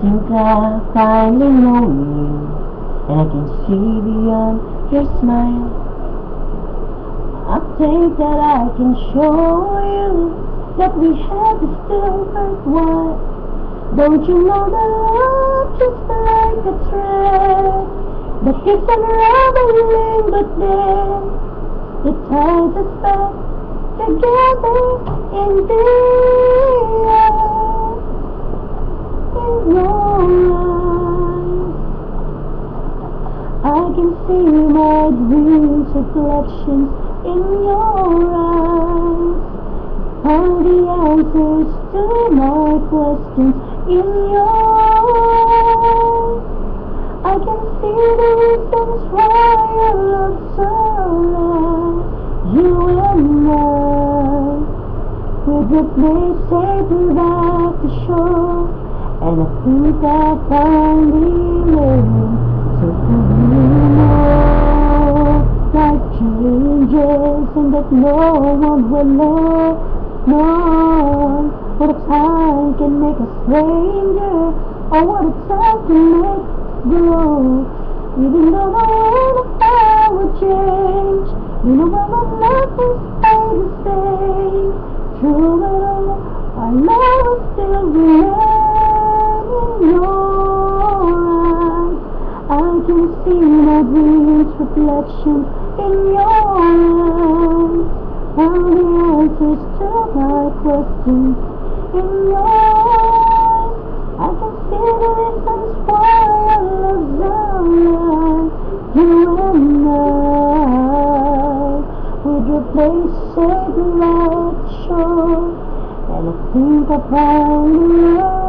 think I finally know you, and I can see beyond your smile. I think that I can show you that we have is still worthwhile. Don't you know that love just like a thread that keeps unraveling, but then it ties us back together in the end. In your eyes, I can see my dreams reflections in your eyes. All the answers to my questions in your eyes. I can see the reasons why I love so long. You and I would replace safely back to shore, and I think I finally learned. So could you know life changes and that no one will know? What a time can make a stranger, or what a time can make grow. Even though the world of fire will change, you know my love will stay the same. Through it all, our love will still remain in your eyes. I can see my dreams reflections in your eyes. All the answers to my questions in your eyes. I can see the reasons why I love so long. You and I would replace every light shore, and I think I finally learned.